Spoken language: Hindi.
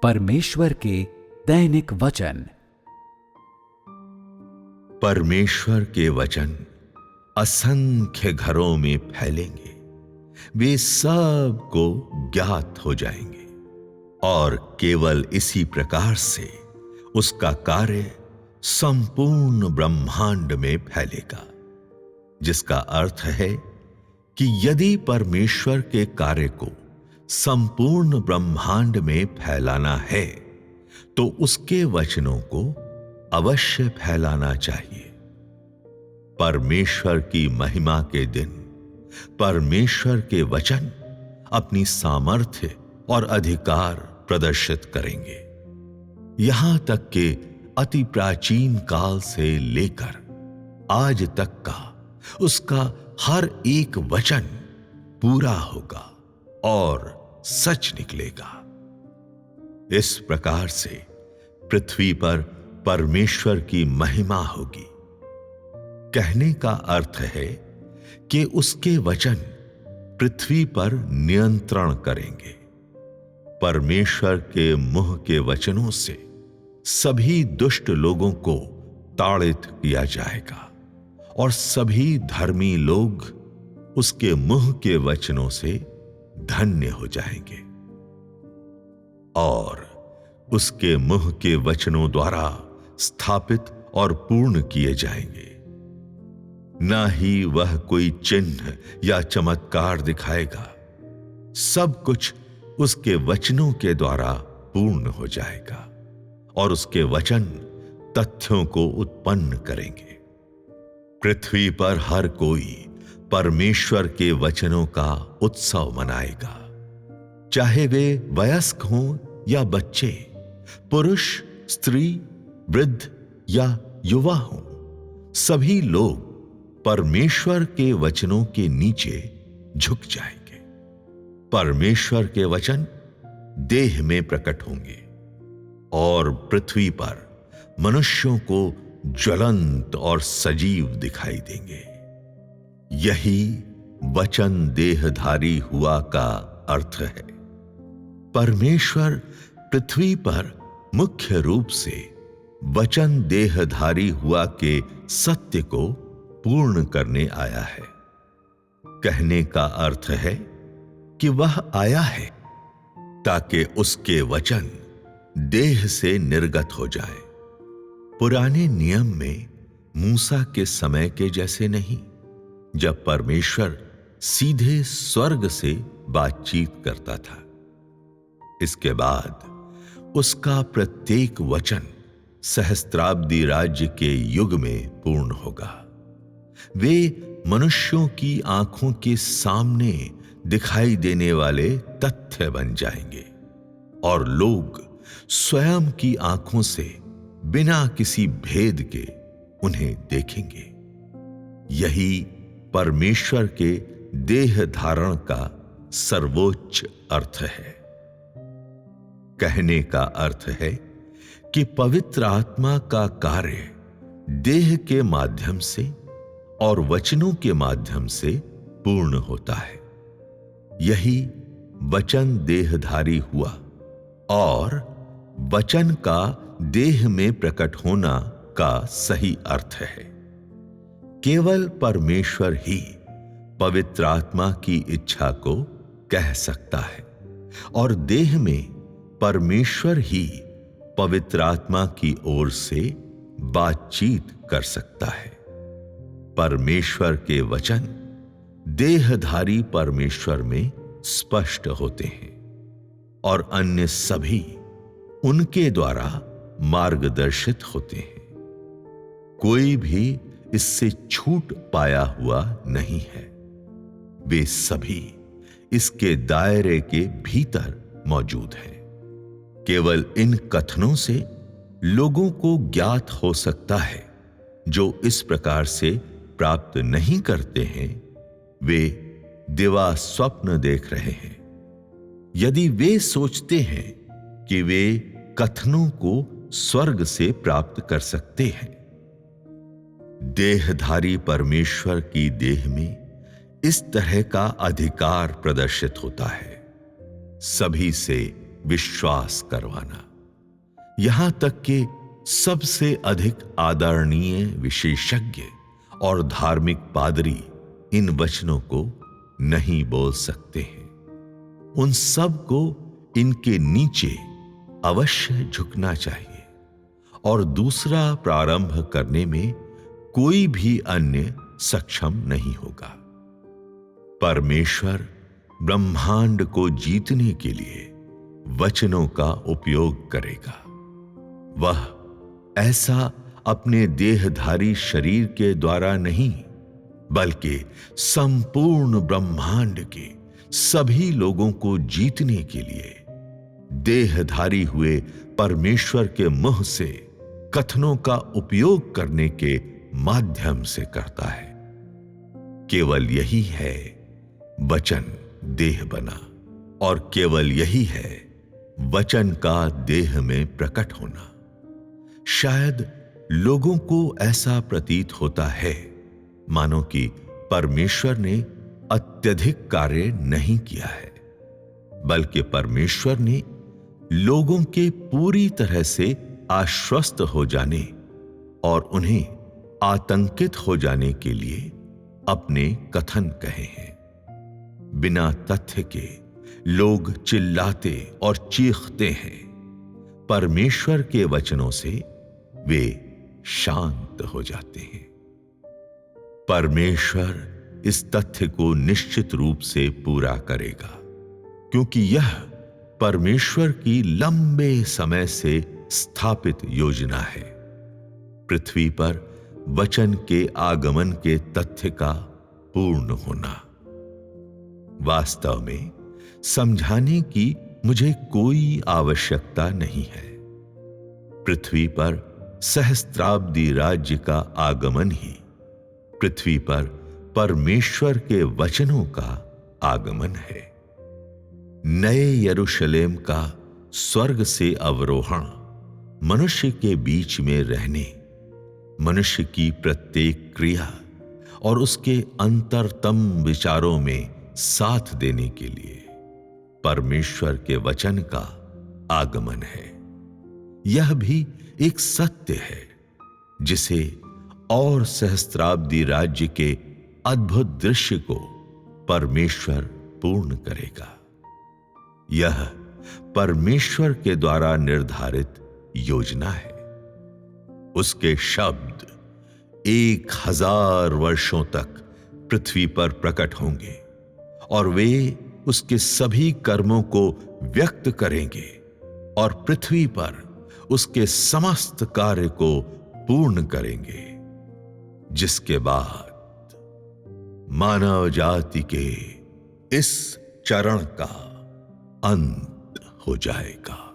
परमेश्वर के दैनिक वचन। परमेश्वर के वचन असंख्य घरों में फैलेंगे, वे सब को ज्ञात हो जाएंगे और केवल इसी प्रकार से उसका कार्य संपूर्ण ब्रह्मांड में फैलेगा। जिसका अर्थ है कि यदि परमेश्वर के कार्य को संपूर्ण ब्रह्मांड में फैलाना है तो उसके वचनों को अवश्य फैलाना चाहिए। परमेश्वर की महिमा के दिन परमेश्वर के वचन अपनी सामर्थ्य और अधिकार प्रदर्शित करेंगे। यहां तक कि अति प्राचीन काल से लेकर आज तक का उसका हर एक वचन पूरा होगा और सच निकलेगा। इस प्रकार से पृथ्वी पर परमेश्वर की महिमा होगी। कहने का अर्थ है कि उसके वचन पृथ्वी पर नियंत्रण करेंगे। परमेश्वर के मुंह के वचनों से सभी दुष्ट लोगों को ताड़ित किया जाएगा और सभी धर्मी लोग उसके मुंह के वचनों से धन्य हो जाएंगे और उसके मुंह के वचनों द्वारा स्थापित और पूर्ण किए जाएंगे। ना ही वह कोई चिन्ह या चमत्कार दिखाएगा, सब कुछ उसके वचनों के द्वारा पूर्ण हो जाएगा और उसके वचन तथ्यों को उत्पन्न करेंगे। पृथ्वी पर हर कोई परमेश्वर के वचनों का उत्सव मनाएगा, चाहे वे वयस्क हों या बच्चे, पुरुष, स्त्री, वृद्ध या युवा हों। सभी लोग परमेश्वर के वचनों के नीचे झुक जाएंगे। परमेश्वर के वचन देह में प्रकट होंगे और पृथ्वी पर मनुष्यों को ज्वलंत और सजीव दिखाई देंगे। यही वचन देहधारी हुआ का अर्थ है। परमेश्वर पृथ्वी पर मुख्य रूप से वचन देहधारी हुआ के सत्य को पूर्ण करने आया है। कहने का अर्थ है कि वह आया है ताकि उसके वचन देह से निर्गत हो जाए। पुराने नियम में मूसा के समय के जैसे नहीं, जब परमेश्वर सीधे स्वर्ग से बातचीत करता था। इसके बाद उसका प्रत्येक वचन सहस्त्राब्दी राज्य के युग में पूर्ण होगा। वे मनुष्यों की आंखों के सामने दिखाई देने वाले तथ्य बन जाएंगे और लोग स्वयं की आंखों से बिना किसी भेद के उन्हें देखेंगे। यही परमेश्वर के देह धारण का सर्वोच्च अर्थ है। कहने का अर्थ है कि पवित्र आत्मा का कार्य देह के माध्यम से और वचनों के माध्यम से पूर्ण होता है। यही वचन देहधारी हुआ और वचन का देह में प्रकट होना का सही अर्थ है। केवल परमेश्वर ही पवित्र आत्मा की इच्छा को कह सकता है और देह में परमेश्वर ही पवित्र आत्मा की ओर से बातचीत कर सकता है। परमेश्वर के वचन देहधारी परमेश्वर में स्पष्ट होते हैं और अन्य सभी उनके द्वारा मार्गदर्शित होते हैं। कोई भी इससे छूट पाया हुआ नहीं है। वे सभी इसके दायरे के भीतर मौजूद हैं। केवल इन कथनों से लोगों को ज्ञात हो सकता है। जो इस प्रकार से प्राप्त नहीं करते हैं, वे दिवा स्वप्न देख रहे हैं। यदि वे सोचते हैं कि वे कथनों को स्वर्ग से प्राप्त कर सकते हैं। देहधारी परमेश्वर की देह में इस तरह का अधिकार प्रदर्शित होता है। सभी से विश्वास करवाना, यहां तक कि सबसे अधिक आदरणीय विशेषज्ञ और धार्मिक पादरी इन वचनों को नहीं बोल सकते हैं। उन सब को इनके नीचे अवश्य झुकना चाहिए और दूसरा प्रारंभ करने में कोई भी अन्य सक्षम नहीं होगा। परमेश्वर ब्रह्मांड को जीतने के लिए वचनों का उपयोग करेगा। वह ऐसा अपने देहधारी शरीर के द्वारा नहीं, बल्कि संपूर्ण ब्रह्मांड के सभी लोगों को जीतने के लिए देहधारी हुए परमेश्वर के मुंह से कथनों का उपयोग करने के माध्यम से करता है। केवल यही है वचन देह बना, और केवल यही है वचन का देह में प्रकट होना। शायद लोगों को ऐसा प्रतीत होता है मानो कि परमेश्वर ने अत्यधिक कार्य नहीं किया है, बल्कि परमेश्वर ने लोगों के पूरी तरह से आश्वस्त हो जाने और उन्हें आतंकित हो जाने के लिए अपने कथन कहे हैं। बिना तथ्य के लोग चिल्लाते और चीखते हैं, परमेश्वर के वचनों से वे शांत हो जाते हैं। परमेश्वर इस तथ्य को निश्चित रूप से पूरा करेगा, क्योंकि यह परमेश्वर की लंबे समय से स्थापित योजना है। पृथ्वी पर वचन के आगमन के तथ्य का पूर्ण होना। वास्तव में समझाने की मुझे कोई आवश्यकता नहीं है। पृथ्वी पर सहस्त्राब्दी राज्य का आगमन ही पृथ्वी पर परमेश्वर के वचनों का आगमन है। नए यरूशलेम का स्वर्ग से अवरोहण मनुष्य के बीच में रहने, मनुष्य की प्रत्येक क्रिया और उसके अंतरतम विचारों में साथ देने के लिए परमेश्वर के वचन का आगमन है। यह भी एक सत्य है जिसे और सहस्त्राब्दी राज्य के अद्भुत दृश्य को परमेश्वर पूर्ण करेगा। यह परमेश्वर के द्वारा निर्धारित योजना है। उसके शब्द 1000 वर्षों तक पृथ्वी पर प्रकट होंगे और वे उसके सभी कर्मों को व्यक्त करेंगे और पृथ्वी पर उसके समस्त कार्य को पूर्ण करेंगे, जिसके बाद मानव जाति के इस चरण का अंत हो जाएगा।